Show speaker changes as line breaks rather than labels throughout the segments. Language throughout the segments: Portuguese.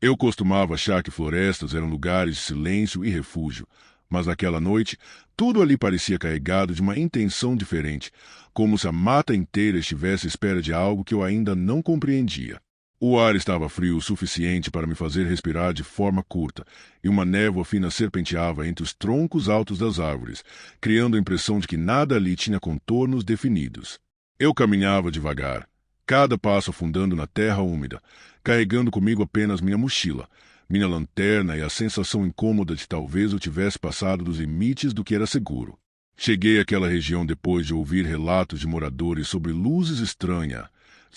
Eu costumava achar que florestas eram lugares de silêncio e refúgio, mas naquela noite, tudo ali parecia carregado de uma intenção diferente, como se a mata inteira estivesse à espera de algo que eu ainda não compreendia. O ar estava frio o suficiente para me fazer respirar de forma curta, e uma névoa fina serpenteava entre os troncos altos das árvores, criando a impressão de que nada ali tinha contornos definidos. Eu caminhava devagar, cada passo afundando na terra úmida, carregando comigo apenas minha mochila, minha lanterna e a sensação incômoda de talvez eu tivesse passado dos limites do que era seguro. Cheguei àquela região depois de ouvir relatos de moradores sobre luzes estranhas,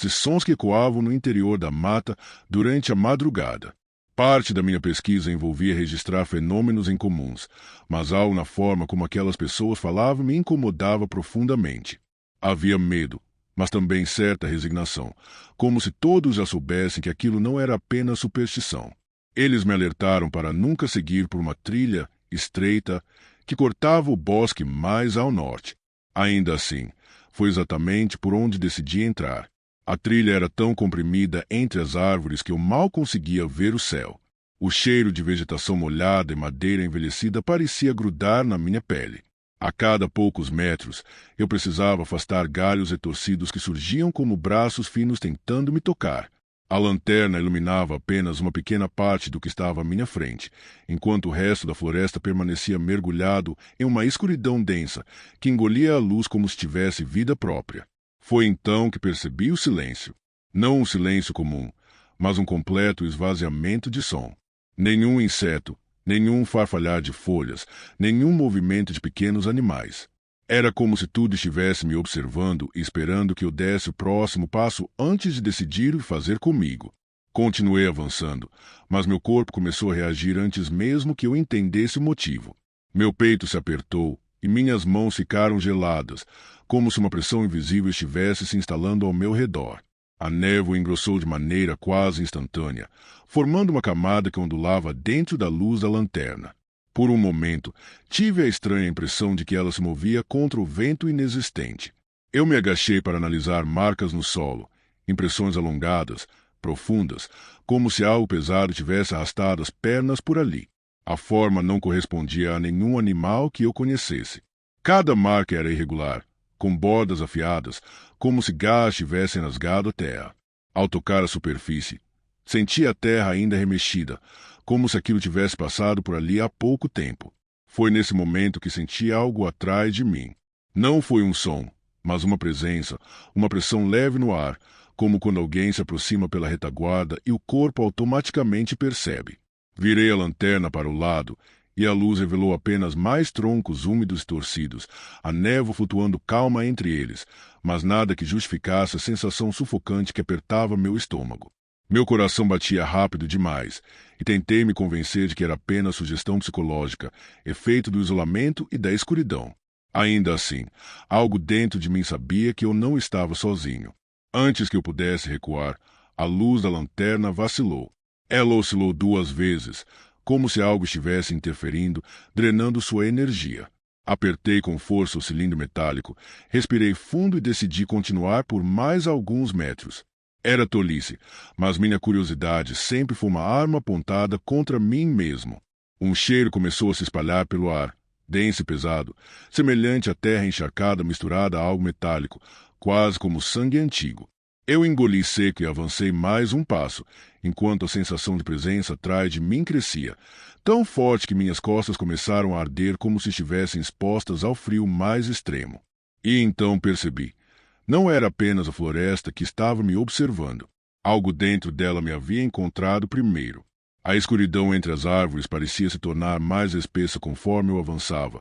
e sons que ecoavam no interior da mata durante a madrugada. Parte da minha pesquisa envolvia registrar fenômenos incomuns, mas algo na forma como aquelas pessoas falavam me incomodava profundamente. Havia medo, mas também certa resignação, como se todos já soubessem que aquilo não era apenas superstição. Eles me alertaram para nunca seguir por uma trilha estreita que cortava o bosque mais ao norte. Ainda assim, foi exatamente por onde decidi entrar. A trilha era tão comprimida entre as árvores que eu mal conseguia ver o céu. O cheiro de vegetação molhada e madeira envelhecida parecia grudar na minha pele. A cada poucos metros, eu precisava afastar galhos retorcidos que surgiam como braços finos tentando me tocar. A lanterna iluminava apenas uma pequena parte do que estava à minha frente, enquanto o resto da floresta permanecia mergulhado em uma escuridão densa que engolia a luz como se tivesse vida própria. Foi então que percebi o silêncio. Não um silêncio comum, mas um completo esvaziamento de som. Nenhum inseto, nenhum farfalhar de folhas, nenhum movimento de pequenos animais. Era como se tudo estivesse me observando e esperando que eu desse o próximo passo antes de decidir o que fazer comigo. Continuei avançando, mas meu corpo começou a reagir antes mesmo que eu entendesse o motivo. Meu peito se apertou e minhas mãos ficaram geladas, como se uma pressão invisível estivesse se instalando ao meu redor. A névoa engrossou de maneira quase instantânea, formando uma camada que ondulava dentro da luz da lanterna. Por um momento, tive a estranha impressão de que ela se movia contra o vento inexistente. Eu me agachei para analisar marcas no solo, impressões alongadas, profundas, como se algo pesado tivesse arrastado as pernas por ali. A forma não correspondia a nenhum animal que eu conhecesse. Cada marca era irregular, com bordas afiadas, como se garras tivessem rasgado a terra. Ao tocar a superfície, senti a terra ainda remexida, como se aquilo tivesse passado por ali há pouco tempo. Foi nesse momento que senti algo atrás de mim. Não foi um som, mas uma presença, uma pressão leve no ar, como quando alguém se aproxima pela retaguarda e o corpo automaticamente percebe. Virei a lanterna para o lado e a luz revelou apenas mais troncos úmidos e torcidos, a névoa flutuando calma entre eles, mas nada que justificasse a sensação sufocante que apertava meu estômago. Meu coração batia rápido demais e tentei me convencer de que era apenas sugestão psicológica, efeito do isolamento e da escuridão. Ainda assim, algo dentro de mim sabia que eu não estava sozinho. Antes que eu pudesse recuar, a luz da lanterna vacilou. Ela oscilou 2 vezes, como se algo estivesse interferindo, drenando sua energia. Apertei com força o cilindro metálico, respirei fundo e decidi continuar por mais alguns metros. Era tolice, mas minha curiosidade sempre foi uma arma apontada contra mim mesmo. Um cheiro começou a se espalhar pelo ar, denso e pesado, semelhante à terra encharcada misturada a algo metálico, quase como sangue antigo. Eu engoli seco e avancei mais um passo, enquanto a sensação de presença atrás de mim crescia, tão forte que minhas costas começaram a arder como se estivessem expostas ao frio mais extremo. E então percebi. Não era apenas a floresta que estava me observando. Algo dentro dela me havia encontrado primeiro. A escuridão entre as árvores parecia se tornar mais espessa conforme eu avançava,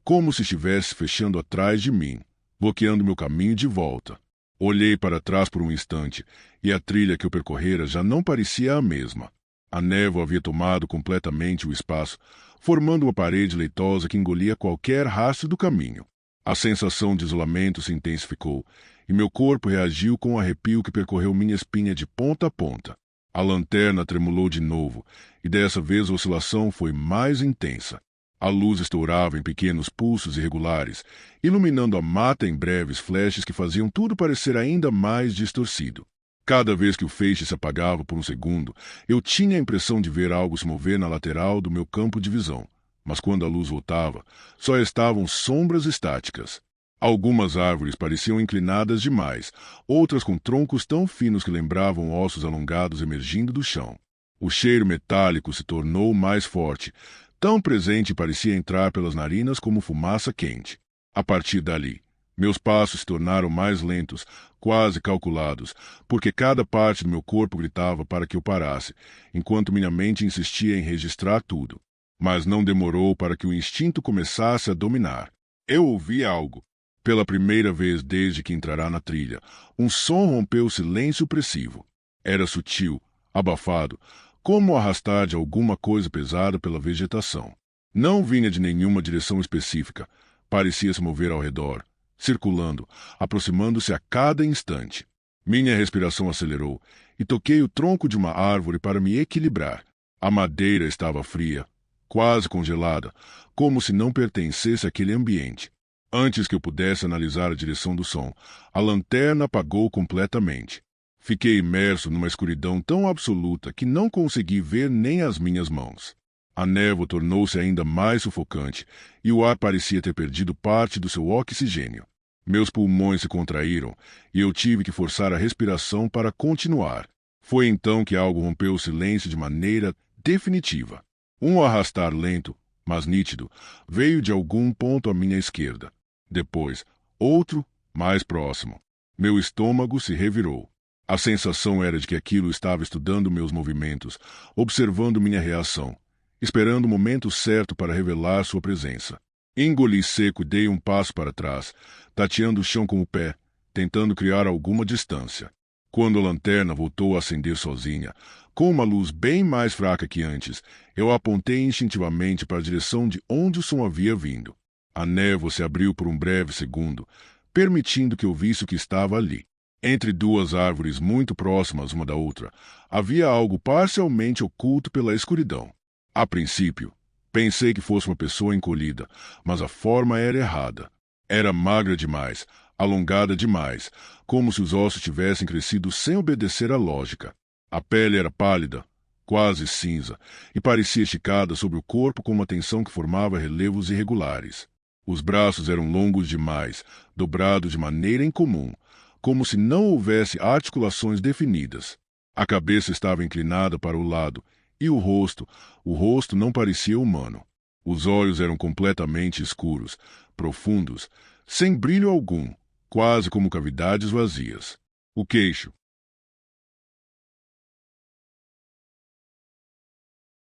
como se estivesse fechando atrás de mim, bloqueando meu caminho de volta. Olhei para trás por um instante, e a trilha que eu percorrera já não parecia a mesma. A névoa havia tomado completamente o espaço, formando uma parede leitosa que engolia qualquer rastro do caminho. A sensação de isolamento se intensificou, e meu corpo reagiu com um arrepio que percorreu minha espinha de ponta a ponta. A lanterna tremulou de novo, e dessa vez a oscilação foi mais intensa. A luz estourava em pequenos pulsos irregulares, iluminando a mata em breves flashes que faziam tudo parecer ainda mais distorcido. Cada vez que o feixe se apagava por um segundo, eu tinha a impressão de ver algo se mover na lateral do meu campo de visão. Mas quando a luz voltava, só estavam sombras estáticas. Algumas árvores pareciam inclinadas demais, outras com troncos tão finos que lembravam ossos alongados emergindo do chão. O cheiro metálico se tornou mais forte, tão presente parecia entrar pelas narinas como fumaça quente. A partir dali, meus passos se tornaram mais lentos, quase calculados, porque cada parte do meu corpo gritava para que eu parasse, enquanto minha mente insistia em registrar tudo. Mas não demorou para que o instinto começasse a dominar. Eu ouvi algo. Pela primeira vez desde que entrara na trilha, um som rompeu o silêncio opressivo. Era sutil, abafado, como o arrastar de alguma coisa pesada pela vegetação. Não vinha de nenhuma direção específica. Parecia se mover ao redor, circulando, aproximando-se a cada instante. Minha respiração acelerou e toquei o tronco de uma árvore para me equilibrar. A madeira estava fria, quase congelada, como se não pertencesse àquele ambiente. Antes que eu pudesse analisar a direção do som, a lanterna apagou completamente. Fiquei imerso numa escuridão tão absoluta que não consegui ver nem as minhas mãos. A névoa tornou-se ainda mais sufocante e o ar parecia ter perdido parte do seu oxigênio. Meus pulmões se contraíram e eu tive que forçar a respiração para continuar. Foi então que algo rompeu o silêncio de maneira definitiva. Um arrastar lento, mas nítido, veio de algum ponto à minha esquerda. Depois, outro, mais próximo. Meu estômago se revirou. A sensação era de que aquilo estava estudando meus movimentos, observando minha reação, esperando o momento certo para revelar sua presença. Engoli seco e dei um passo para trás, tateando o chão com o pé, tentando criar alguma distância. Quando a lanterna voltou a acender sozinha, com uma luz bem mais fraca que antes, eu apontei instintivamente para a direção de onde o som havia vindo. A névoa se abriu por um breve segundo, permitindo que eu visse o que estava ali. Entre duas árvores muito próximas uma da outra, havia algo parcialmente oculto pela escuridão. A princípio, pensei que fosse uma pessoa encolhida, mas a forma era errada. Era magra demais, alongada demais, como se os ossos tivessem crescido sem obedecer à lógica. A pele era pálida, quase cinza, e parecia esticada sobre o corpo com uma tensão que formava relevos irregulares. Os braços eram longos demais, dobrados de maneira incomum, como se não houvesse articulações definidas. A cabeça estava inclinada para o lado, e o rosto não parecia humano. Os olhos eram completamente escuros, profundos, sem brilho algum, quase como cavidades vazias. O queixo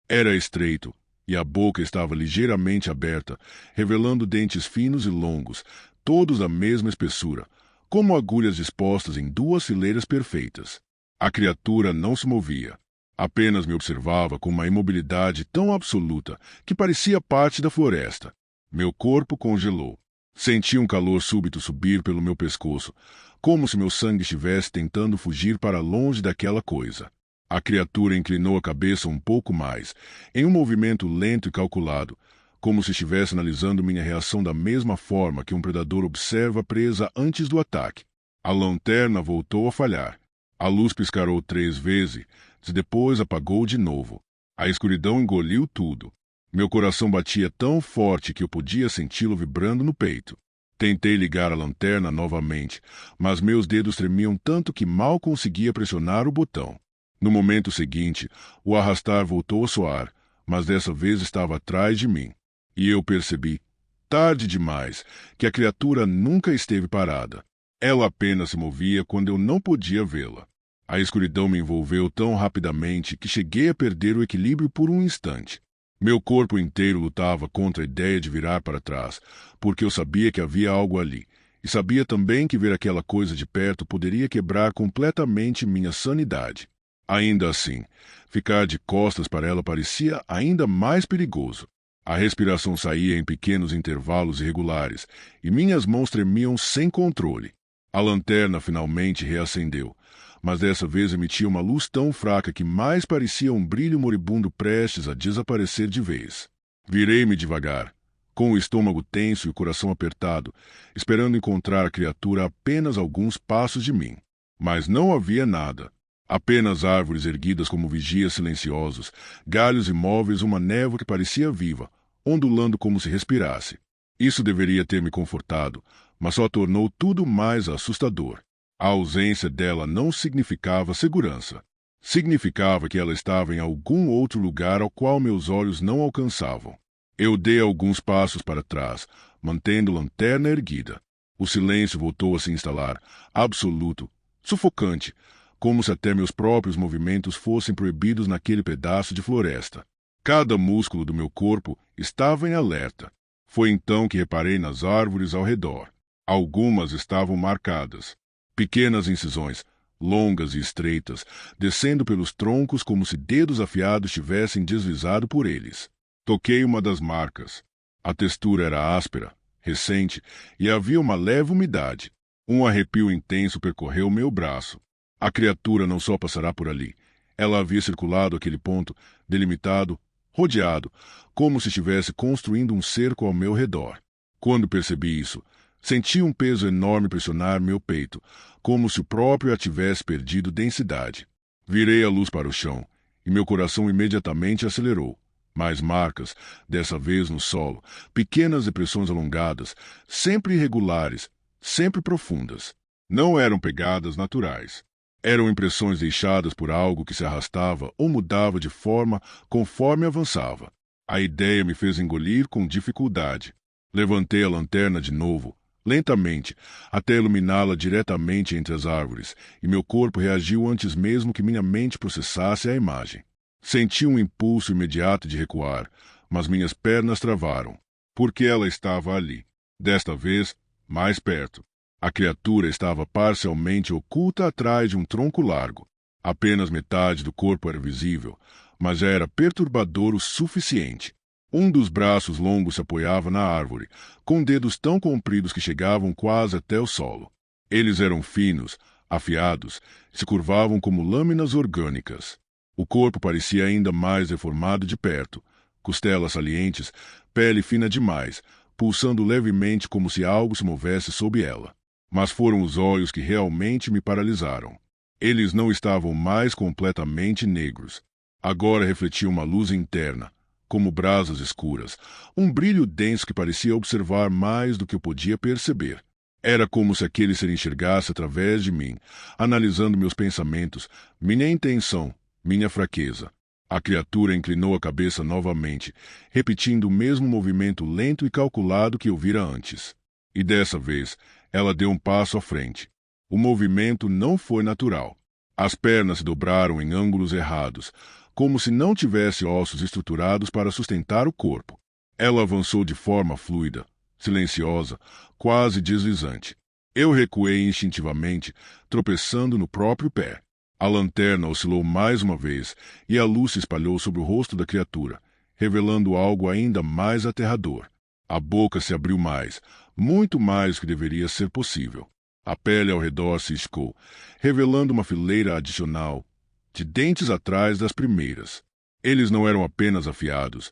era estreito, e a boca estava ligeiramente aberta, revelando dentes finos e longos, todos da mesma espessura, como agulhas dispostas em duas fileiras perfeitas. A criatura não se movia. Apenas me observava com uma imobilidade tão absoluta que parecia parte da floresta. Meu corpo congelou. Senti um calor súbito subir pelo meu pescoço, como se meu sangue estivesse tentando fugir para longe daquela coisa. A criatura inclinou a cabeça um pouco mais, em um movimento lento e calculado, como se estivesse analisando minha reação da mesma forma que um predador observa a presa antes do ataque. A lanterna voltou a falhar. A luz piscarou 3 vezes, depois apagou de novo. A escuridão engoliu tudo. Meu coração batia tão forte que eu podia senti-lo vibrando no peito. Tentei ligar a lanterna novamente, mas meus dedos tremiam tanto que mal conseguia pressionar o botão. No momento seguinte, o arrastar voltou a soar, mas dessa vez estava atrás de mim. E eu percebi, tarde demais, que a criatura nunca esteve parada. Ela apenas se movia quando eu não podia vê-la. A escuridão me envolveu tão rapidamente que cheguei a perder o equilíbrio por um instante. Meu corpo inteiro lutava contra a ideia de virar para trás, porque eu sabia que havia algo ali, e sabia também que ver aquela coisa de perto poderia quebrar completamente minha sanidade. Ainda assim, ficar de costas para ela parecia ainda mais perigoso. A respiração saía em pequenos intervalos irregulares, e minhas mãos tremiam sem controle. A lanterna finalmente reacendeu, mas dessa vez emitia uma luz tão fraca que mais parecia um brilho moribundo prestes a desaparecer de vez. Virei-me devagar, com o estômago tenso e o coração apertado, esperando encontrar a criatura a apenas alguns passos de mim. Mas não havia nada. Apenas árvores erguidas como vigias silenciosos, galhos imóveis, uma névoa que parecia viva, ondulando como se respirasse. Isso deveria ter me confortado, mas só tornou tudo mais assustador. A ausência dela não significava segurança. Significava que ela estava em algum outro lugar ao qual meus olhos não alcançavam. Eu dei alguns passos para trás, mantendo a lanterna erguida. O silêncio voltou a se instalar, absoluto, sufocante, como se até meus próprios movimentos fossem proibidos naquele pedaço de floresta. Cada músculo do meu corpo estava em alerta. Foi então que reparei nas árvores ao redor. Algumas estavam marcadas. Pequenas incisões, longas e estreitas, descendo pelos troncos como se dedos afiados tivessem deslizado por eles. Toquei uma das marcas. A textura era áspera, recente, e havia uma leve umidade. Um arrepio intenso percorreu meu braço. A criatura não só passará por ali. Ela havia circulado aquele ponto, delimitado, rodeado, como se estivesse construindo um cerco ao meu redor. Quando percebi isso, senti um peso enorme pressionar meu peito, como se o próprio a tivesse perdido densidade. Virei a luz para o chão, e meu coração imediatamente acelerou. Mais marcas, dessa vez no solo, pequenas depressões alongadas, sempre irregulares, sempre profundas. Não eram pegadas naturais. Eram impressões deixadas por algo que se arrastava ou mudava de forma conforme avançava. A ideia me fez engolir com dificuldade. Levantei a lanterna de novo, lentamente, até iluminá-la diretamente entre as árvores, e meu corpo reagiu antes mesmo que minha mente processasse a imagem. Senti um impulso imediato de recuar, mas minhas pernas travaram, porque ela estava ali. Desta vez, mais perto. A criatura estava parcialmente oculta atrás de um tronco largo. Apenas metade do corpo era visível, mas já era perturbador o suficiente. Um dos braços longos se apoiava na árvore, com dedos tão compridos que chegavam quase até o solo. Eles eram finos, afiados, se curvavam como lâminas orgânicas. O corpo parecia ainda mais deformado de perto, costelas salientes, pele fina demais, pulsando levemente como se algo se movesse sob ela. Mas foram os olhos que realmente me paralisaram. Eles não estavam mais completamente negros. Agora refletiam uma luz interna, como brasas escuras, um brilho denso que parecia observar mais do que eu podia perceber. Era como se aquele ser enxergasse através de mim, analisando meus pensamentos, minha intenção, minha fraqueza. A criatura inclinou a cabeça novamente, repetindo o mesmo movimento lento e calculado que eu vira antes. E dessa vez, ela deu um passo à frente. O movimento não foi natural. As pernas se dobraram em ângulos errados, como se não tivesse ossos estruturados para sustentar o corpo. Ela avançou de forma fluida, silenciosa, quase deslizante. Eu recuei instintivamente, tropeçando no próprio pé. A lanterna oscilou mais uma vez, e a luz se espalhou sobre o rosto da criatura, revelando algo ainda mais aterrador. A boca se abriu mais, muito mais do que deveria ser possível. A pele ao redor se esticou, revelando uma fileira adicional, de dentes atrás das primeiras. Eles não eram apenas afiados,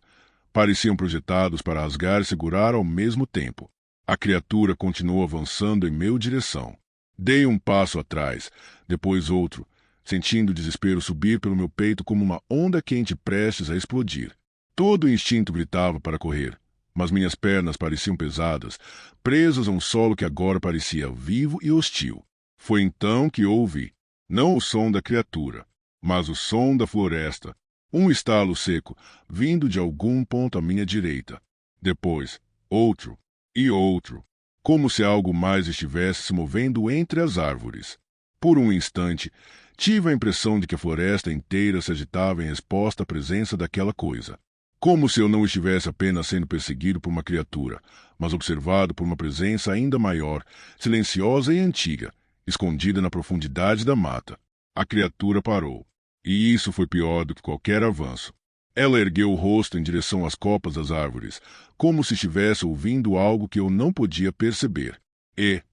pareciam projetados para rasgar e segurar ao mesmo tempo. A criatura continuou avançando em minha direção. Dei um passo atrás, depois outro, sentindo o desespero subir pelo meu peito como uma onda quente prestes a explodir. Todo o instinto gritava para correr, mas minhas pernas pareciam pesadas, presas a um solo que agora parecia vivo e hostil. Foi então que ouvi, não o som da criatura, mas o som da floresta, um estalo seco, vindo de algum ponto à minha direita. Depois, outro e outro, como se algo mais estivesse se movendo entre as árvores. Por um instante, tive a impressão de que a floresta inteira se agitava em resposta à presença daquela coisa. Como se eu não estivesse apenas sendo perseguido por uma criatura, mas observado por uma presença ainda maior, silenciosa e antiga, escondida na profundidade da mata. A criatura parou. E isso foi pior do que qualquer avanço. Ela ergueu o rosto em direção às copas das árvores, como se estivesse ouvindo algo que eu não podia perceber. E,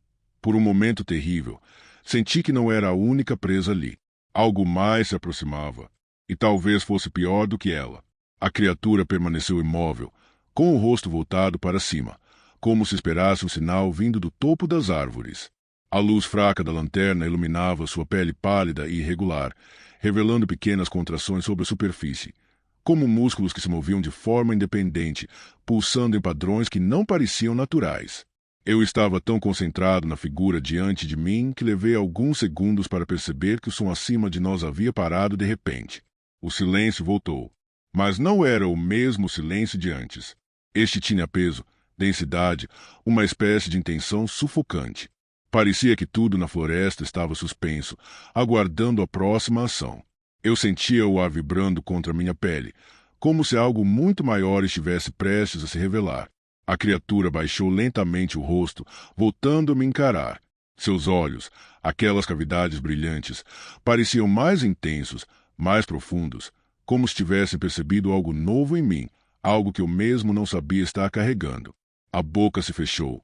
por um momento terrível, senti que não era a única presa ali. Algo mais se aproximava, e talvez fosse pior do que ela. A criatura permaneceu imóvel, com o rosto voltado para cima, como se esperasse um sinal vindo do topo das árvores. A luz fraca da lanterna iluminava sua pele pálida e irregular, revelando pequenas contrações sobre a superfície, como músculos que se moviam de forma independente, pulsando em padrões que não pareciam naturais. Eu estava tão concentrado na figura diante de mim que levei alguns segundos para perceber que o som acima de nós havia parado de repente. O silêncio voltou, mas não era o mesmo silêncio de antes. Este tinha peso, densidade, uma espécie de intenção sufocante. Parecia que tudo na floresta estava suspenso, aguardando a próxima ação. Eu sentia o ar vibrando contra minha pele, como se algo muito maior estivesse prestes a se revelar. A criatura baixou lentamente o rosto, voltando a me encarar. Seus olhos, aquelas cavidades brilhantes, pareciam mais intensos, mais profundos, como se tivessem percebido algo novo em mim, algo que eu mesmo não sabia estar carregando. A boca se fechou,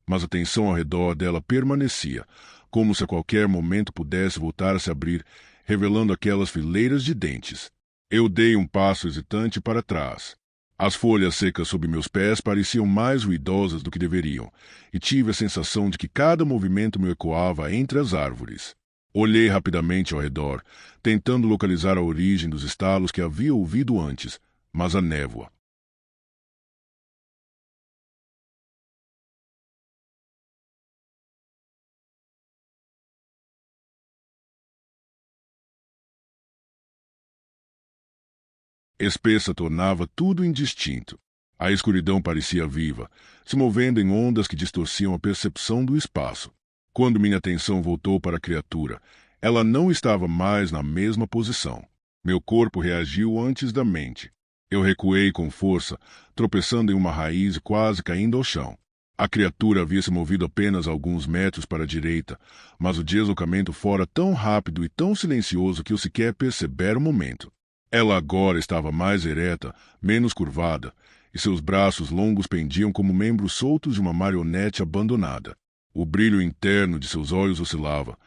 mas a tensão ao redor dela permanecia, como se a qualquer momento pudesse voltar a se abrir, revelando aquelas fileiras de dentes. Eu dei um passo hesitante para trás. As folhas secas sob meus pés pareciam mais ruidosas do que deveriam, e tive a sensação de que cada movimento me ecoava entre as árvores. Olhei rapidamente ao redor, tentando localizar a origem dos estalos que havia ouvido antes, mas a névoa, espessa, tornava tudo indistinto. A escuridão parecia viva, se movendo em ondas que distorciam a percepção do espaço. Quando minha atenção voltou para a criatura, ela não estava mais na mesma posição. Meu corpo reagiu antes da mente. Eu recuei com força, tropeçando em uma raiz e quase caindo ao chão. A criatura havia se movido apenas alguns metros para a direita, mas o deslocamento fora tão rápido e tão silencioso que eu sequer percebera o momento. Ela agora estava mais ereta, menos curvada, e seus braços longos pendiam como membros soltos de uma marionete abandonada. O brilho interno de seus olhos oscilava,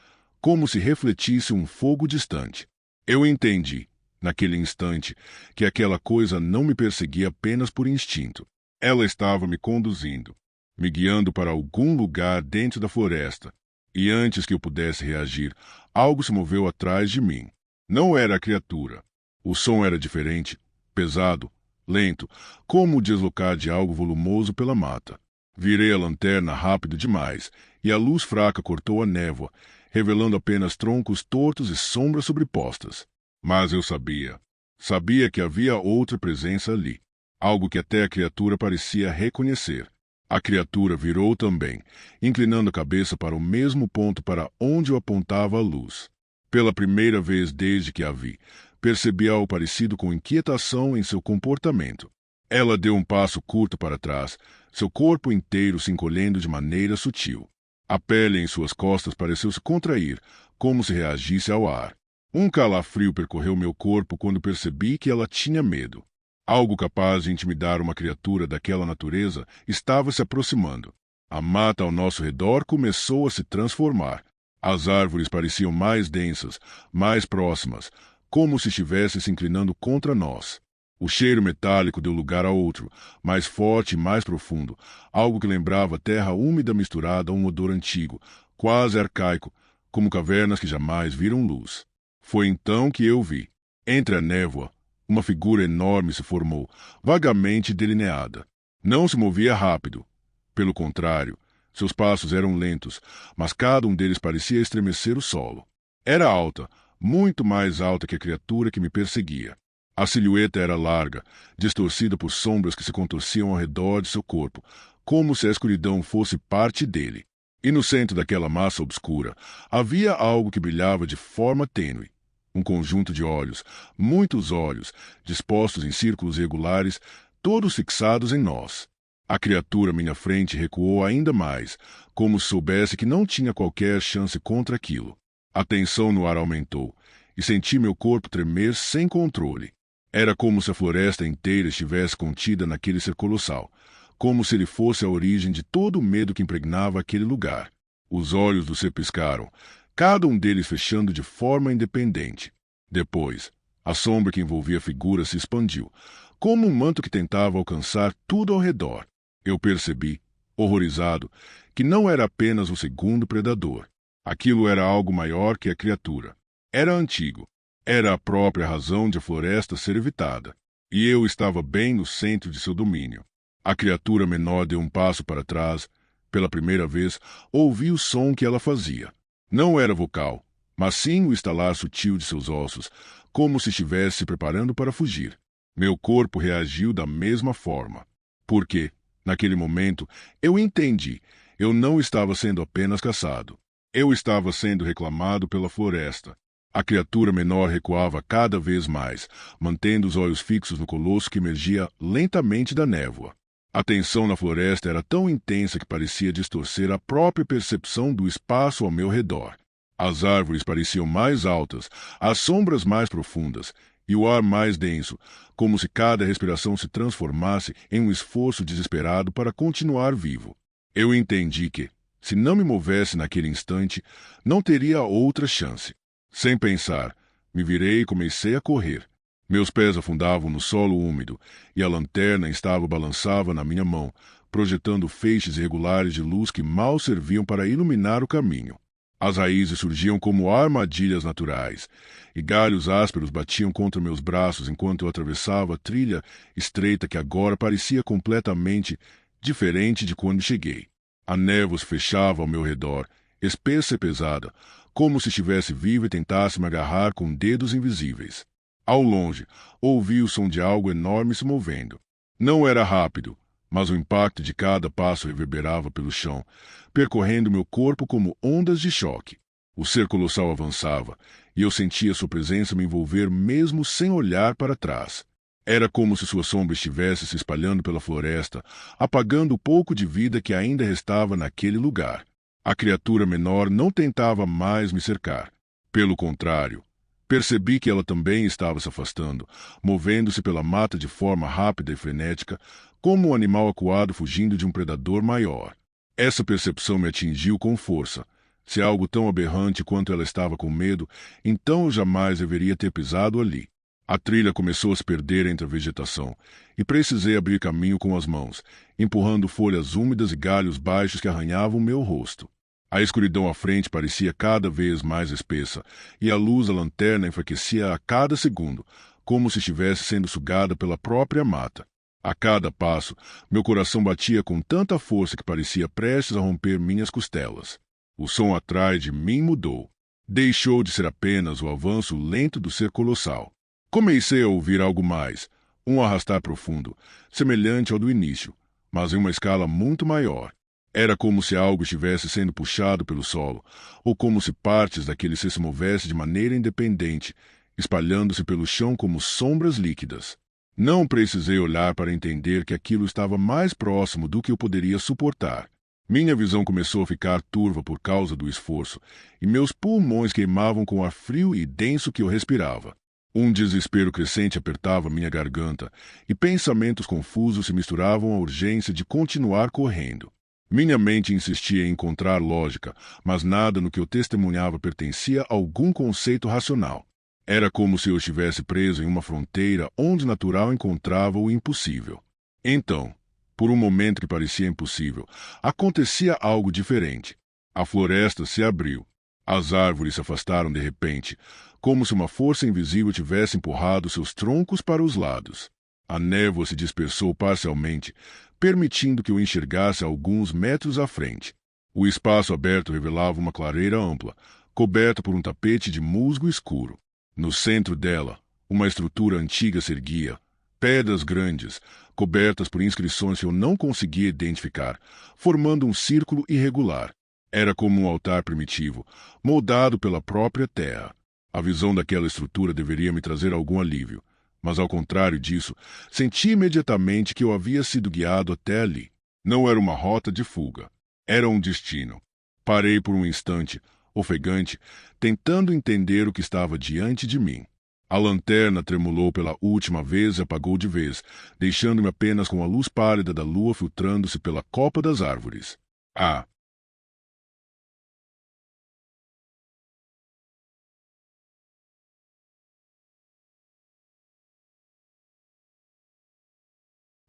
como se refletisse um fogo distante. Eu entendi, naquele instante, que aquela coisa não me perseguia apenas por instinto. Ela estava me conduzindo, me guiando para algum lugar dentro da floresta. E antes que eu pudesse reagir, algo se moveu atrás de mim. Não era a criatura. O som era diferente, pesado, lento, como o deslocar de algo volumoso pela mata. Virei a lanterna rápido demais, e a luz fraca cortou a névoa, revelando apenas troncos tortos e sombras sobrepostas. Mas eu sabia que havia outra presença ali, algo que até a criatura parecia reconhecer. A criatura virou também, inclinando a cabeça para o mesmo ponto para onde eu apontava a luz. Pela primeira vez desde que a vi, percebi algo parecido com inquietação em seu comportamento. Ela deu um passo curto para trás, seu corpo inteiro se encolhendo de maneira sutil. A pele em suas costas pareceu se contrair, como se reagisse ao ar. Um calafrio percorreu meu corpo quando percebi que ela tinha medo. Algo capaz de intimidar uma criatura daquela natureza estava se aproximando. A mata ao nosso redor começou a se transformar. As árvores pareciam mais densas, mais próximas, como se estivessem se inclinando contra nós. O cheiro metálico deu lugar a outro, mais forte e mais profundo, algo que lembrava terra úmida misturada a um odor antigo, quase arcaico, como cavernas que jamais viram luz. Foi então que eu vi, entre a névoa, uma figura enorme se formou, vagamente delineada. Não se movia rápido. Pelo contrário, seus passos eram lentos, mas cada um deles parecia estremecer o solo. Era alta, muito mais alta que a criatura que me perseguia. A silhueta era larga, distorcida por sombras que se contorciam ao redor de seu corpo, como se a escuridão fosse parte dele. E no centro daquela massa obscura havia algo que brilhava de forma tênue. Um conjunto de olhos, muitos olhos, dispostos em círculos regulares, todos fixados em nós. A criatura à minha frente recuou ainda mais, como se soubesse que não tinha qualquer chance contra aquilo. A tensão no ar aumentou, e senti meu corpo tremer sem controle. Era como se a floresta inteira estivesse contida naquele ser colossal, como se ele fosse a origem de todo o medo que impregnava aquele lugar. Os olhos do ser piscaram, cada um deles fechando de forma independente. Depois, a sombra que envolvia a figura se expandiu, como um manto que tentava alcançar tudo ao redor. Eu percebi, horrorizado, que não era apenas o segundo predador. Aquilo era algo maior que a criatura. Era antigo. Era a própria razão de a floresta ser evitada. E eu estava bem no centro de seu domínio. A criatura menor deu um passo para trás. Pela primeira vez, ouvi o som que ela fazia. Não era vocal, mas sim o estalar sutil de seus ossos, como se estivesse se preparando para fugir. Meu corpo reagiu da mesma forma. Porque, naquele momento, eu entendi. Eu não estava sendo apenas caçado. Eu estava sendo reclamado pela floresta. A criatura menor recuava cada vez mais, mantendo os olhos fixos no colosso que emergia lentamente da névoa. A tensão na floresta era tão intensa que parecia distorcer a própria percepção do espaço ao meu redor. As árvores pareciam mais altas, as sombras mais profundas e o ar mais denso, como se cada respiração se transformasse em um esforço desesperado para continuar vivo. Eu entendi que, se não me movesse naquele instante, não teria outra chance. Sem pensar, me virei e comecei a correr. Meus pés afundavam no solo úmido, e a lanterna balançava na minha mão, projetando feixes irregulares de luz que mal serviam para iluminar o caminho. As raízes surgiam como armadilhas naturais, e galhos ásperos batiam contra meus braços enquanto eu atravessava a trilha estreita que agora parecia completamente diferente de quando cheguei. A névoa se fechava ao meu redor, espessa e pesada, como se estivesse viva e tentasse me agarrar com dedos invisíveis. Ao longe, ouvi o som de algo enorme se movendo. Não era rápido, mas o impacto de cada passo reverberava pelo chão, percorrendo meu corpo como ondas de choque. O ser colossal avançava, e eu sentia sua presença me envolver mesmo sem olhar para trás. Era como se sua sombra estivesse se espalhando pela floresta, apagando o pouco de vida que ainda restava naquele lugar. A criatura menor não tentava mais me cercar. Pelo contrário, percebi que ela também estava se afastando, movendo-se pela mata de forma rápida e frenética, como um animal acuado fugindo de um predador maior. Essa percepção me atingiu com força. Se algo tão aberrante quanto ela estava com medo, então eu jamais deveria ter pisado ali. A trilha começou a se perder entre a vegetação, e precisei abrir caminho com as mãos, empurrando folhas úmidas e galhos baixos que arranhavam meu rosto. A escuridão à frente parecia cada vez mais espessa, e a luz da lanterna enfraquecia a cada segundo, como se estivesse sendo sugada pela própria mata. A cada passo, meu coração batia com tanta força que parecia prestes a romper minhas costelas. O som atrás de mim mudou. Deixou de ser apenas o avanço lento do ser colossal. Comecei a ouvir algo mais, um arrastar profundo, semelhante ao do início, mas em uma escala muito maior. Era como se algo estivesse sendo puxado pelo solo, ou como se partes daquele ser se movessem de maneira independente, espalhando-se pelo chão como sombras líquidas. Não precisei olhar para entender que aquilo estava mais próximo do que eu poderia suportar. Minha visão começou a ficar turva por causa do esforço, e meus pulmões queimavam com o ar frio e denso que eu respirava. Um desespero crescente apertava minha garganta, e pensamentos confusos se misturavam à urgência de continuar correndo. Minha mente insistia em encontrar lógica, mas nada no que eu testemunhava pertencia a algum conceito racional. Era como se eu estivesse preso em uma fronteira onde natural encontrava o impossível. Então, por um momento que parecia impossível, acontecia algo diferente. A floresta se abriu. As árvores se afastaram de repente, como se uma força invisível tivesse empurrado seus troncos para os lados. A névoa se dispersou parcialmente, permitindo que eu enxergasse alguns metros à frente. O espaço aberto revelava uma clareira ampla, coberta por um tapete de musgo escuro. No centro dela, uma estrutura antiga se erguia, pedras grandes, cobertas por inscrições que eu não conseguia identificar, formando um círculo irregular. Era como um altar primitivo, moldado pela própria terra. A visão daquela estrutura deveria me trazer algum alívio, mas ao contrário disso, senti imediatamente que eu havia sido guiado até ali. Não era uma rota de fuga, era um destino. Parei por um instante, ofegante, tentando entender o que estava diante de mim. A lanterna tremulou pela última vez e apagou de vez, deixando-me apenas com a luz pálida da lua filtrando-se pela copa das árvores. Ah!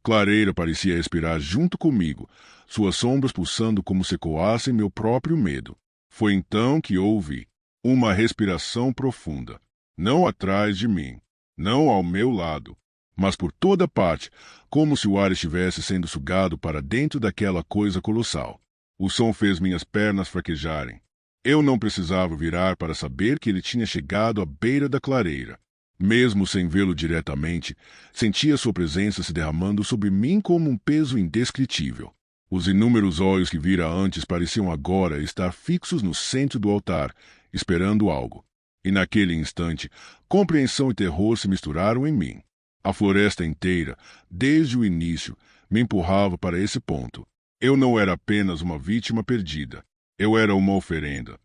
Clareira parecia respirar junto comigo, suas sombras pulsando como se ecoassem meu próprio medo. Foi então que ouvi uma respiração profunda, não atrás de mim, não ao meu lado, mas por toda parte, como se o ar estivesse sendo sugado para dentro daquela coisa colossal. O som fez minhas pernas fraquejarem. Eu não precisava virar para saber que ele tinha chegado à beira da clareira. Mesmo sem vê-lo diretamente, sentia sua presença se derramando sobre mim como um peso indescritível. Os inúmeros olhos que vira antes pareciam agora estar fixos no centro do altar, esperando algo. E naquele instante, compreensão e terror se misturaram em mim. A floresta inteira, desde o início, me empurrava para esse ponto. Eu não era apenas uma vítima perdida. Eu era uma oferenda.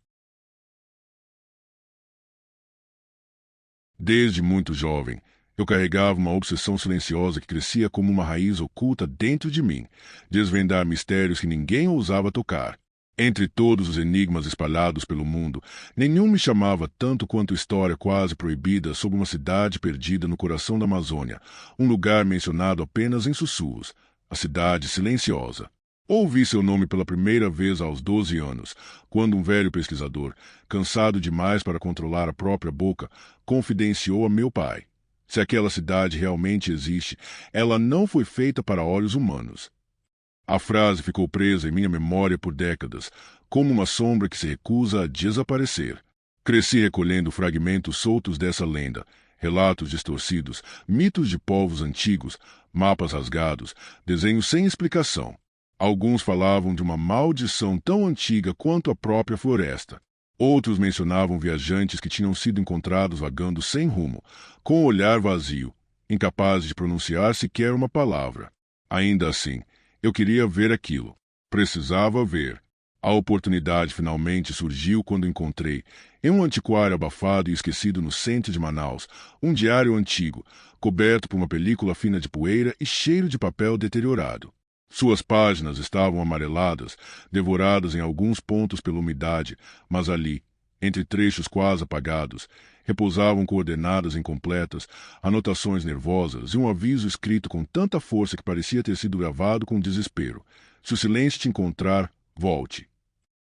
Desde muito jovem, eu carregava uma obsessão silenciosa que crescia como uma raiz oculta dentro de mim, desvendar mistérios que ninguém ousava tocar. Entre todos os enigmas espalhados pelo mundo, nenhum me chamava tanto quanto história quase proibida sobre uma cidade perdida no coração da Amazônia, um lugar mencionado apenas em sussurros, a Cidade Silenciosa. Ouvi seu nome pela primeira vez aos 12 anos, quando um velho pesquisador, cansado demais para controlar a própria boca, confidenciou a meu pai. Se aquela cidade realmente existe, ela não foi feita para olhos humanos. A frase ficou presa em minha memória por décadas, como uma sombra que se recusa a desaparecer. Cresci recolhendo fragmentos soltos dessa lenda, relatos distorcidos, mitos de povos antigos, mapas rasgados, desenhos sem explicação. Alguns falavam de uma maldição tão antiga quanto a própria floresta. Outros mencionavam viajantes que tinham sido encontrados vagando sem rumo, com o olhar vazio, incapazes de pronunciar sequer uma palavra. Ainda assim, eu queria ver aquilo. Precisava ver. A oportunidade finalmente surgiu quando encontrei, em um antiquário abafado e esquecido no centro de Manaus, um diário antigo, coberto por uma película fina de poeira e cheiro de papel deteriorado. Suas páginas estavam amareladas, devoradas em alguns pontos pela umidade, mas ali, entre trechos quase apagados, repousavam coordenadas incompletas, anotações nervosas e um aviso escrito com tanta força que parecia ter sido gravado com desespero. Se o silêncio te encontrar, volte.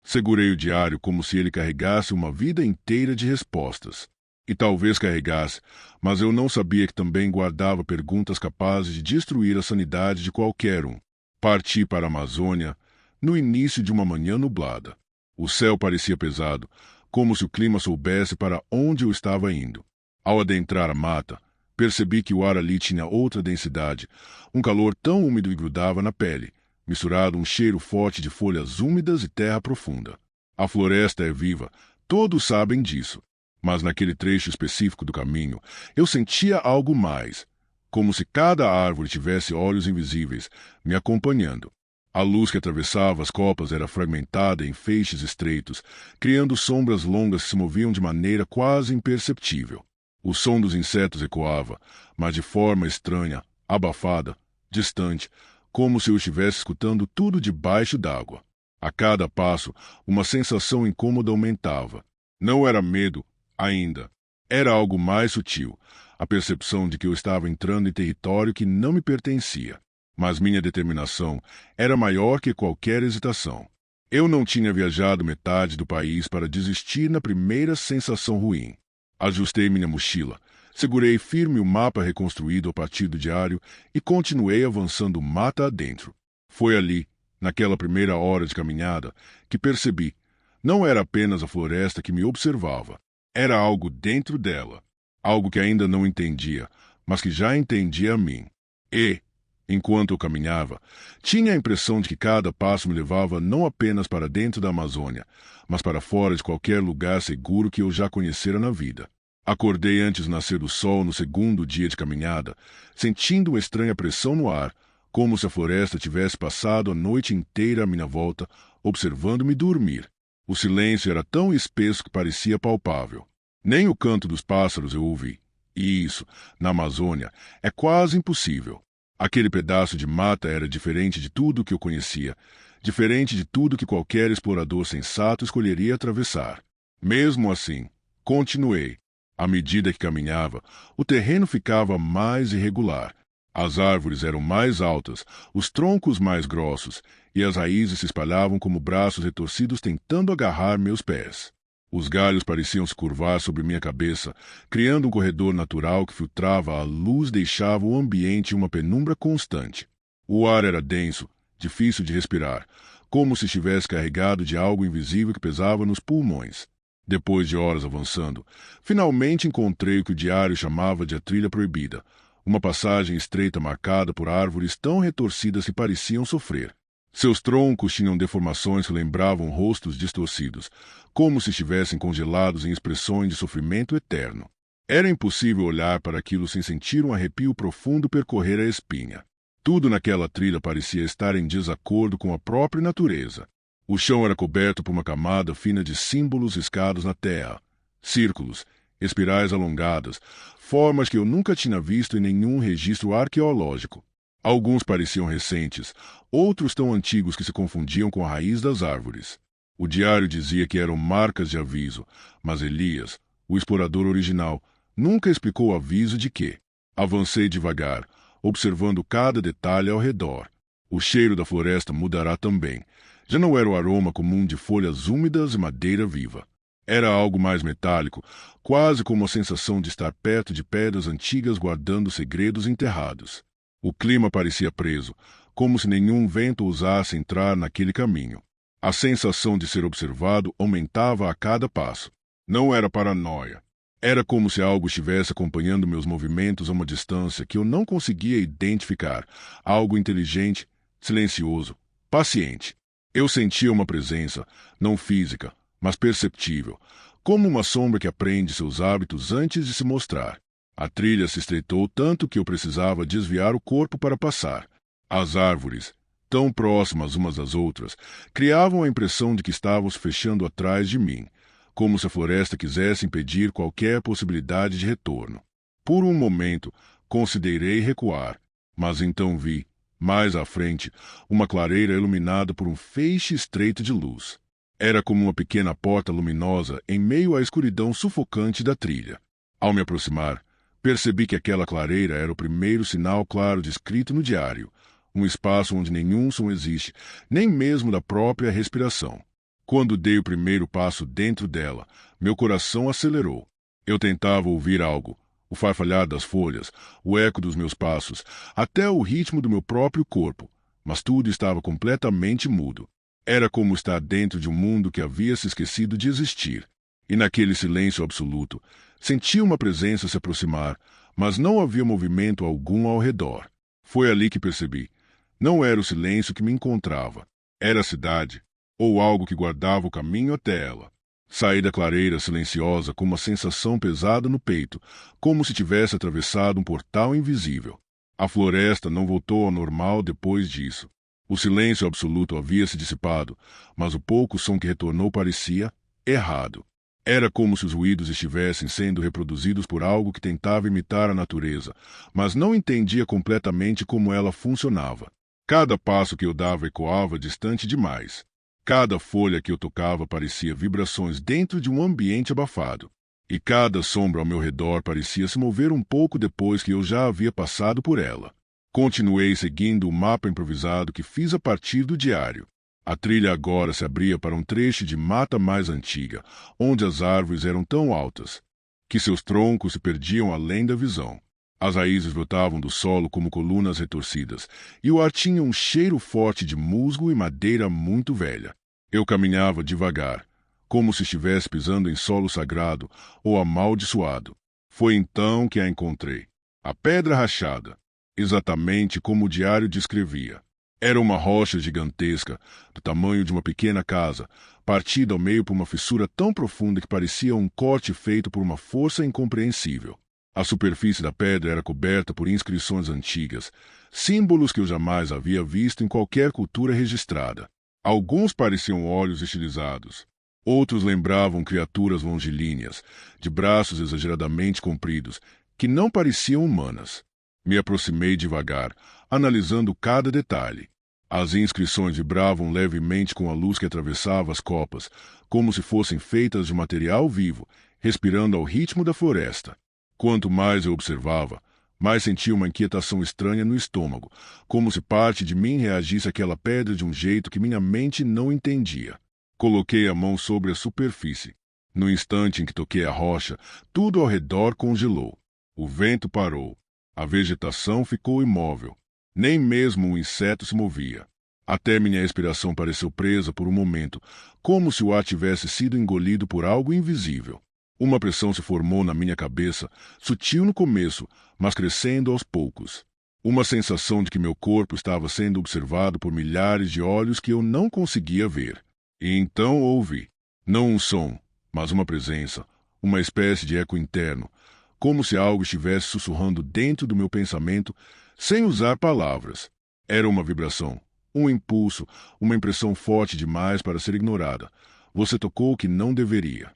Segurei o diário como se ele carregasse uma vida inteira de respostas. E talvez carregasse, mas eu não sabia que também guardava perguntas capazes de destruir a sanidade de qualquer um. Parti para a Amazônia no início de uma manhã nublada. O céu parecia pesado, como se o clima soubesse para onde eu estava indo. Ao adentrar a mata, percebi que o ar ali tinha outra densidade, um calor tão úmido e grudava na pele, misturado um cheiro forte de folhas úmidas e terra profunda. A floresta é viva, todos sabem disso. Mas naquele trecho específico do caminho, eu sentia algo mais, como se cada árvore tivesse olhos invisíveis, me acompanhando. A luz que atravessava as copas era fragmentada em feixes estreitos, criando sombras longas que se moviam de maneira quase imperceptível. O som dos insetos ecoava, mas de forma estranha, abafada, distante, como se eu estivesse escutando tudo debaixo d'água. A cada passo, uma sensação incômoda aumentava. Não era medo, ainda. Era algo mais sutil, a percepção de que eu estava entrando em território que não me pertencia. Mas minha determinação era maior que qualquer hesitação. Eu não tinha viajado metade do país para desistir na primeira sensação ruim. Ajustei minha mochila, segurei firme o mapa reconstruído a partir do diário e continuei avançando mata adentro. Foi ali, naquela primeira hora de caminhada, que percebi. Não era apenas a floresta que me observava. Era algo dentro dela. Algo que ainda não entendia, mas que já entendia a mim. E, enquanto eu caminhava, tinha a impressão de que cada passo me levava não apenas para dentro da Amazônia, mas para fora de qualquer lugar seguro que eu já conhecera na vida. Acordei antes do nascer do sol no segundo dia de caminhada, sentindo uma estranha pressão no ar, como se a floresta tivesse passado a noite inteira à minha volta, observando-me dormir. O silêncio era tão espesso que parecia palpável. Nem o canto dos pássaros eu ouvi. E isso, na Amazônia, é quase impossível. Aquele pedaço de mata era diferente de tudo que eu conhecia, diferente de tudo que qualquer explorador sensato escolheria atravessar. Mesmo assim, continuei. À medida que caminhava, o terreno ficava mais irregular. As árvores eram mais altas, os troncos mais grossos, e as raízes se espalhavam como braços retorcidos tentando agarrar meus pés. Os galhos pareciam se curvar sobre minha cabeça, criando um corredor natural que filtrava a luz e deixava o ambiente em uma penumbra constante. O ar era denso, difícil de respirar, como se estivesse carregado de algo invisível que pesava nos pulmões. Depois de horas avançando, finalmente encontrei o que o diário chamava de a trilha proibida, uma passagem estreita marcada por árvores tão retorcidas que pareciam sofrer. Seus troncos tinham deformações que lembravam rostos distorcidos, como se estivessem congelados em expressões de sofrimento eterno. Era impossível olhar para aquilo sem sentir um arrepio profundo percorrer a espinha. Tudo naquela trilha parecia estar em desacordo com a própria natureza. O chão era coberto por uma camada fina de símbolos riscados na terra. Círculos, espirais alongadas, formas que eu nunca tinha visto em nenhum registro arqueológico. Alguns pareciam recentes, outros tão antigos que se confundiam com a raiz das árvores. O diário dizia que eram marcas de aviso, mas Elias, o explorador original, nunca explicou o aviso de quê. Avancei devagar, observando cada detalhe ao redor. O cheiro da floresta mudará também. Já não era o aroma comum de folhas úmidas e madeira viva. Era algo mais metálico, quase como a sensação de estar perto de pedras antigas guardando segredos enterrados. O clima parecia preso, como se nenhum vento ousasse entrar naquele caminho. A sensação de ser observado aumentava a cada passo. Não era paranoia. Era como se algo estivesse acompanhando meus movimentos a uma distância que eu não conseguia identificar. Algo inteligente, silencioso, paciente. Eu sentia uma presença, não física, mas perceptível, como uma sombra que aprende seus hábitos antes de se mostrar. A trilha se estreitou tanto que eu precisava desviar o corpo para passar. As árvores, tão próximas umas das outras, criavam a impressão de que estavam se fechando atrás de mim, como se a floresta quisesse impedir qualquer possibilidade de retorno. Por um momento, considerei recuar, mas então vi, mais à frente, uma clareira iluminada por um feixe estreito de luz. Era como uma pequena porta luminosa em meio à escuridão sufocante da trilha. Ao me aproximar, percebi que aquela clareira era o primeiro sinal claro descrito no diário, um espaço onde nenhum som existe, nem mesmo da própria respiração. Quando dei o primeiro passo dentro dela, meu coração acelerou. Eu tentava ouvir algo, o farfalhar das folhas, o eco dos meus passos, até o ritmo do meu próprio corpo, mas tudo estava completamente mudo. Era como estar dentro de um mundo que havia se esquecido de existir. E naquele silêncio absoluto, senti uma presença se aproximar, mas não havia movimento algum ao redor. Foi ali que percebi. Não era o silêncio que me encontrava. Era a cidade, ou algo que guardava o caminho até ela. Saí da clareira silenciosa com uma sensação pesada no peito, como se tivesse atravessado um portal invisível. A floresta não voltou ao normal depois disso. O silêncio absoluto havia se dissipado, mas o pouco som que retornou parecia errado. Era como se os ruídos estivessem sendo reproduzidos por algo que tentava imitar a natureza, mas não entendia completamente como ela funcionava. Cada passo que eu dava ecoava distante demais. Cada folha que eu tocava parecia vibrações dentro de um ambiente abafado. E cada sombra ao meu redor parecia se mover um pouco depois que eu já havia passado por ela. Continuei seguindo o mapa improvisado que fiz a partir do diário. A trilha agora se abria para um trecho de mata mais antiga, onde as árvores eram tão altas que seus troncos se perdiam além da visão. As raízes brotavam do solo como colunas retorcidas, e o ar tinha um cheiro forte de musgo e madeira muito velha. Eu caminhava devagar, como se estivesse pisando em solo sagrado ou amaldiçoado. Foi então que a encontrei. A pedra rachada. Exatamente como o diário descrevia. Era uma rocha gigantesca, do tamanho de uma pequena casa, partida ao meio por uma fissura tão profunda que parecia um corte feito por uma força incompreensível. A superfície da pedra era coberta por inscrições antigas, símbolos que eu jamais havia visto em qualquer cultura registrada. Alguns pareciam olhos estilizados. Outros lembravam criaturas longilíneas, de braços exageradamente compridos, que não pareciam humanas. Me aproximei devagar, analisando cada detalhe. As inscrições vibravam levemente com a luz que atravessava as copas, como se fossem feitas de material vivo, respirando ao ritmo da floresta. Quanto mais eu observava, mas senti uma inquietação estranha no estômago, como se parte de mim reagisse àquela pedra de um jeito que minha mente não entendia. Coloquei a mão sobre a superfície. No instante em que toquei a rocha, tudo ao redor congelou. O vento parou. A vegetação ficou imóvel. Nem mesmo um inseto se movia. Até minha respiração pareceu presa por um momento, como se o ar tivesse sido engolido por algo invisível. Uma pressão se formou na minha cabeça, sutil no começo, mas crescendo aos poucos. Uma sensação de que meu corpo estava sendo observado por milhares de olhos que eu não conseguia ver. E então ouvi, não um som, mas uma presença, uma espécie de eco interno, como se algo estivesse sussurrando dentro do meu pensamento, sem usar palavras. Era uma vibração, um impulso, uma impressão forte demais para ser ignorada. Você tocou o que não deveria.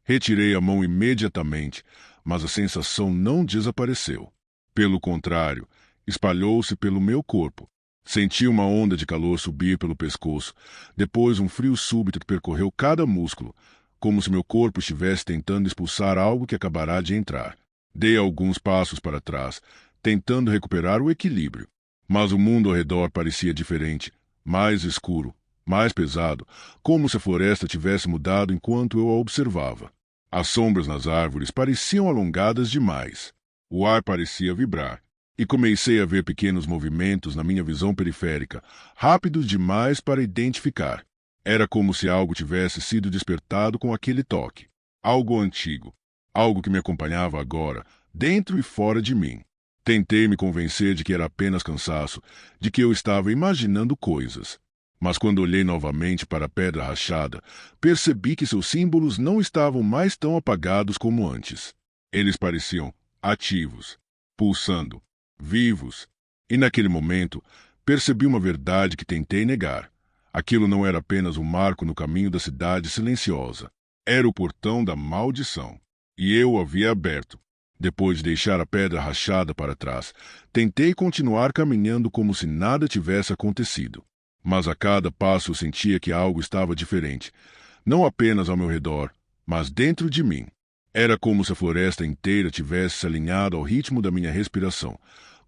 Retirei a mão imediatamente, mas a sensação não desapareceu. Pelo contrário, espalhou-se pelo meu corpo. Senti uma onda de calor subir pelo pescoço, depois um frio súbito que percorreu cada músculo, como se meu corpo estivesse tentando expulsar algo que acabará de entrar. Dei alguns passos para trás, tentando recuperar o equilíbrio. Mas o mundo ao redor parecia diferente, mais escuro, mais pesado, como se a floresta tivesse mudado enquanto eu a observava. As sombras nas árvores pareciam alongadas demais. O ar parecia vibrar. E comecei a ver pequenos movimentos na minha visão periférica, rápidos demais para identificar. Era como se algo tivesse sido despertado com aquele toque. Algo antigo. Algo que me acompanhava agora, dentro e fora de mim. Tentei me convencer de que era apenas cansaço, de que eu estava imaginando coisas. Mas quando olhei novamente para a pedra rachada, percebi que seus símbolos não estavam mais tão apagados como antes. Eles pareciam ativos, pulsando, vivos. E naquele momento, percebi uma verdade que tentei negar. Aquilo não era apenas um marco no caminho da cidade silenciosa. Era o portão da maldição. E eu o havia aberto. Depois de deixar a pedra rachada para trás, tentei continuar caminhando como se nada tivesse acontecido. Mas a cada passo eu sentia que algo estava diferente, não apenas ao meu redor, mas dentro de mim. Era como se a floresta inteira tivesse se alinhado ao ritmo da minha respiração,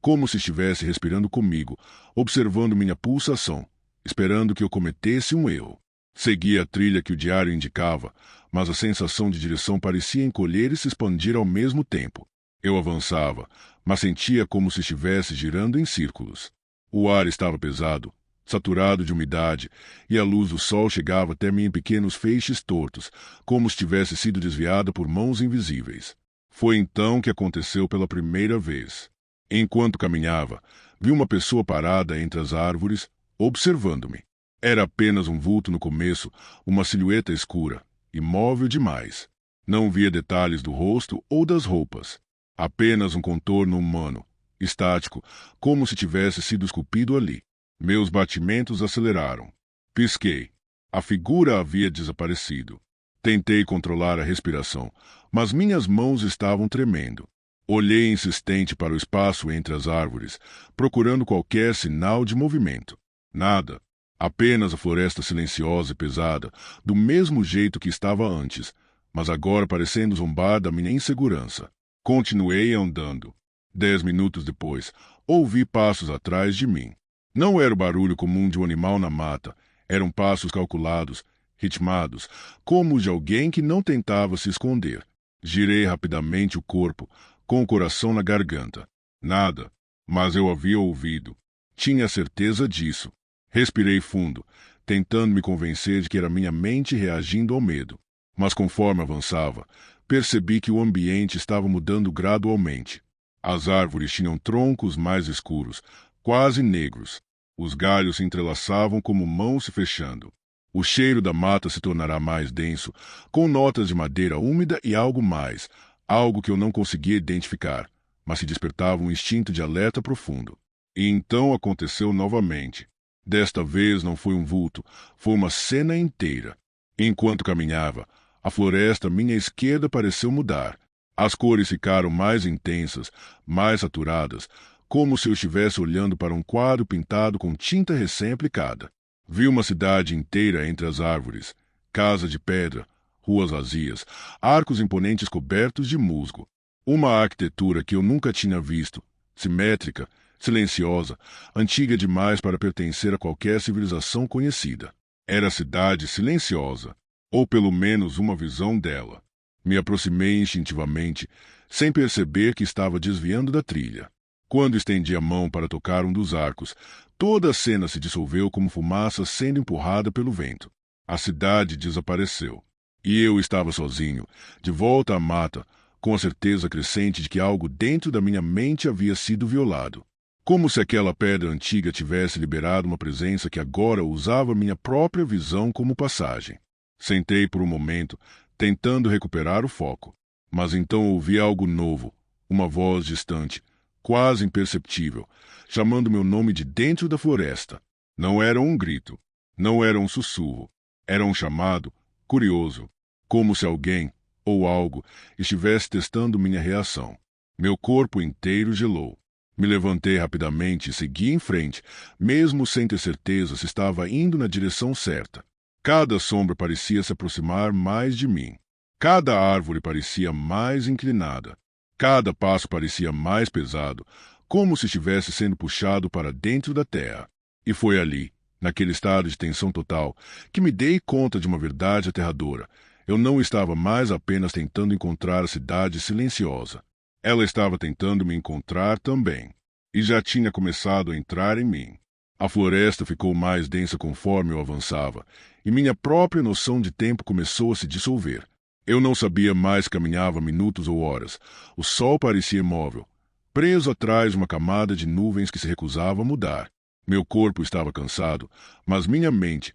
como se estivesse respirando comigo, observando minha pulsação, esperando que eu cometesse um erro. Segui a trilha que o diário indicava, mas a sensação de direção parecia encolher e se expandir ao mesmo tempo. Eu avançava, mas sentia como se estivesse girando em círculos. O ar estava pesado, saturado de umidade, e a luz do sol chegava até mim em pequenos feixes tortos, como se tivesse sido desviada por mãos invisíveis. Foi então que aconteceu pela primeira vez. Enquanto caminhava, vi uma pessoa parada entre as árvores, observando-me. Era apenas um vulto no começo, uma silhueta escura, imóvel demais. Não via detalhes do rosto ou das roupas. Apenas um contorno humano, estático, como se tivesse sido esculpido ali. Meus batimentos aceleraram. Pisquei. A figura havia desaparecido. Tentei controlar a respiração, mas minhas mãos estavam tremendo. Olhei insistente para o espaço entre as árvores, procurando qualquer sinal de movimento. Nada. Apenas a floresta silenciosa e pesada, do mesmo jeito que estava antes, mas agora parecendo zombar da minha insegurança. Continuei andando. 10 minutos depois, ouvi passos atrás de mim. Não era o barulho comum de um animal na mata. Eram passos calculados, ritmados, como os de alguém que não tentava se esconder. Girei rapidamente o corpo, com o coração na garganta. Nada, mas eu havia ouvido. Tinha certeza disso. Respirei fundo, tentando me convencer de que era minha mente reagindo ao medo. Mas conforme avançava, percebi que o ambiente estava mudando gradualmente. As árvores tinham troncos mais escuros, quase negros. Os galhos se entrelaçavam como mãos se fechando. O cheiro da mata se tornará mais denso, com notas de madeira úmida e algo mais, algo que eu não conseguia identificar, mas que despertava um instinto de alerta profundo. E então aconteceu novamente. Desta vez não foi um vulto, foi uma cena inteira. Enquanto caminhava, a floresta à minha esquerda pareceu mudar. As cores ficaram mais intensas, mais saturadas, como se eu estivesse olhando para um quadro pintado com tinta recém-aplicada. Vi uma cidade inteira entre as árvores, casa de pedra, ruas vazias, arcos imponentes cobertos de musgo. Uma arquitetura que eu nunca tinha visto, simétrica, silenciosa, antiga demais para pertencer a qualquer civilização conhecida. Era a cidade silenciosa, ou pelo menos uma visão dela. Me aproximei instintivamente, sem perceber que estava desviando da trilha. Quando estendi a mão para tocar um dos arcos, toda a cena se dissolveu como fumaça sendo empurrada pelo vento. A cidade desapareceu. E eu estava sozinho, de volta à mata, com a certeza crescente de que algo dentro da minha mente havia sido violado. Como se aquela pedra antiga tivesse liberado uma presença que agora usava minha própria visão como passagem. Sentei por um momento, tentando recuperar o foco. Mas então ouvi algo novo, uma voz distante, quase imperceptível, chamando meu nome de dentro da floresta. Não era um grito, não era um sussurro, era um chamado, curioso, como se alguém, ou algo, estivesse testando minha reação. Meu corpo inteiro gelou. Me levantei rapidamente e segui em frente, mesmo sem ter certeza se estava indo na direção certa. Cada sombra parecia se aproximar mais de mim. Cada árvore parecia mais inclinada. Cada passo parecia mais pesado, como se estivesse sendo puxado para dentro da terra. E foi ali, naquele estado de tensão total, que me dei conta de uma verdade aterradora. Eu não estava mais apenas tentando encontrar a cidade silenciosa. Ela estava tentando me encontrar também. E já tinha começado a entrar em mim. A floresta ficou mais densa conforme eu avançava, e minha própria noção de tempo começou a se dissolver. Eu não sabia mais se caminhava minutos ou horas. O sol parecia imóvel, preso atrás de uma camada de nuvens que se recusava a mudar. Meu corpo estava cansado, mas minha mente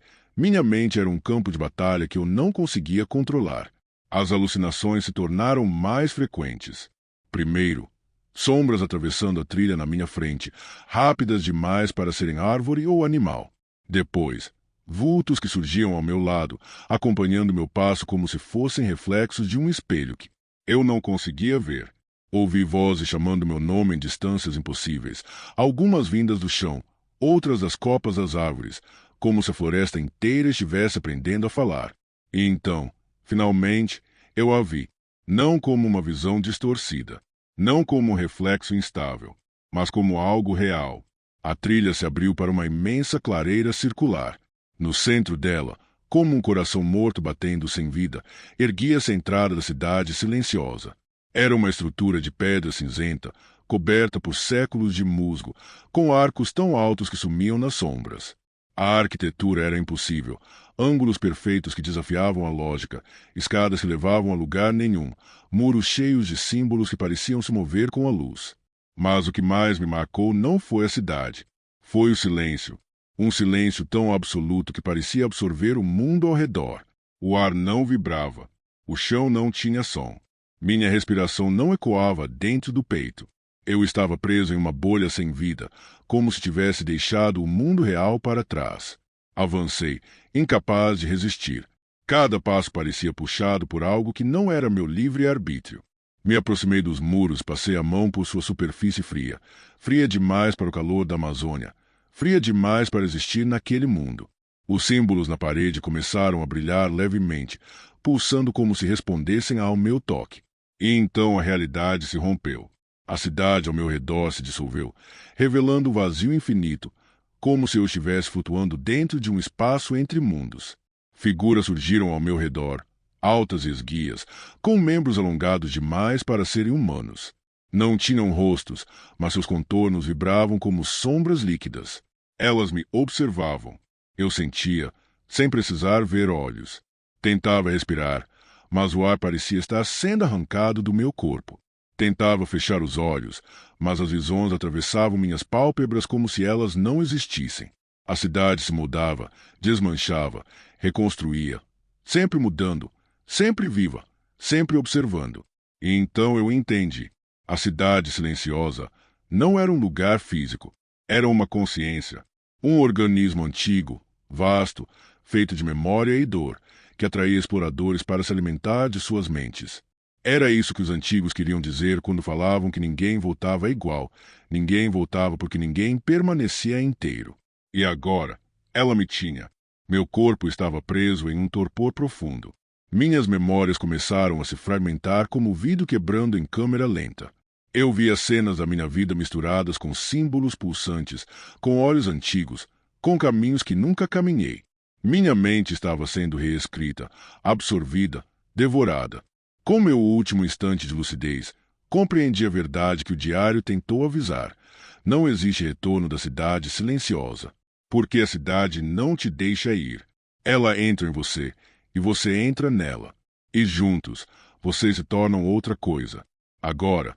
era um campo de batalha que eu não conseguia controlar. As alucinações se tornaram mais frequentes. Primeiro, sombras atravessando a trilha na minha frente, rápidas demais para serem árvore ou animal. Depois, vultos que surgiam ao meu lado, acompanhando meu passo como se fossem reflexos de um espelho que eu não conseguia ver. Ouvi vozes chamando meu nome em distâncias impossíveis, algumas vindas do chão, outras das copas das árvores, como se a floresta inteira estivesse aprendendo a falar. E então, finalmente, eu a vi, não como uma visão distorcida, não como um reflexo instável, mas como algo real. A trilha se abriu para uma imensa clareira circular. No centro dela, como um coração morto batendo sem vida, erguia-se a entrada da cidade silenciosa. Era uma estrutura de pedra cinzenta, coberta por séculos de musgo, com arcos tão altos que sumiam nas sombras. A arquitetura era impossível, ângulos perfeitos que desafiavam a lógica, escadas que levavam a lugar nenhum, muros cheios de símbolos que pareciam se mover com a luz. Mas o que mais me marcou não foi a cidade. Foi o silêncio. Um silêncio tão absoluto que parecia absorver o mundo ao redor. O ar não vibrava. O chão não tinha som. Minha respiração não ecoava dentro do peito. Eu estava preso em uma bolha sem vida, como se tivesse deixado o mundo real para trás. Avancei, incapaz de resistir. Cada passo parecia puxado por algo que não era meu livre-arbítrio. Me aproximei dos muros, passei a mão por sua superfície fria. Fria demais para o calor da Amazônia. Fria demais para existir naquele mundo. Os símbolos na parede começaram a brilhar levemente, pulsando como se respondessem ao meu toque. E então a realidade se rompeu. A cidade ao meu redor se dissolveu, revelando o vazio infinito, como se eu estivesse flutuando dentro de um espaço entre mundos. Figuras surgiram ao meu redor, altas e esguias, com membros alongados demais para serem humanos. Não tinham rostos, mas seus contornos vibravam como sombras líquidas. Elas me observavam. Eu sentia, sem precisar ver olhos. Tentava respirar, mas o ar parecia estar sendo arrancado do meu corpo. Tentava fechar os olhos, mas as visões atravessavam minhas pálpebras como se elas não existissem. A cidade se mudava, desmanchava, reconstruía, sempre mudando, sempre viva, sempre observando. E então eu entendi. A cidade silenciosa não era um lugar físico, era uma consciência, um organismo antigo, vasto, feito de memória e dor, que atraía exploradores para se alimentar de suas mentes. Era isso que os antigos queriam dizer quando falavam que ninguém voltava igual, ninguém voltava porque ninguém permanecia inteiro. E agora, ela me tinha. Meu corpo estava preso em um torpor profundo. Minhas memórias começaram a se fragmentar como vidro quebrando em câmera lenta. Eu via cenas da minha vida misturadas com símbolos pulsantes, com olhos antigos, com caminhos que nunca caminhei. Minha mente estava sendo reescrita, absorvida, devorada. Com meu último instante de lucidez, compreendi a verdade que o diário tentou avisar. Não existe retorno da cidade silenciosa, porque a cidade não te deixa ir. Ela entra em você, e você entra nela. E juntos, vocês se tornam outra coisa. Agora,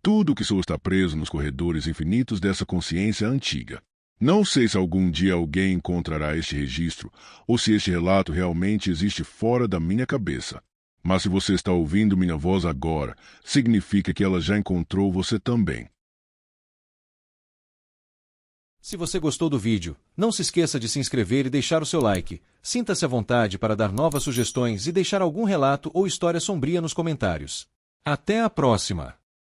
tudo o que sou está preso nos corredores infinitos dessa consciência antiga. Não sei se algum dia alguém encontrará este registro, ou se este relato realmente existe fora da minha cabeça. Mas se você está ouvindo minha voz agora, significa que ela já encontrou você também.
Se você gostou do vídeo, não se esqueça de se inscrever e deixar o seu like. Sinta-se à vontade para dar novas sugestões e deixar algum relato ou história sombria nos comentários. Até a próxima!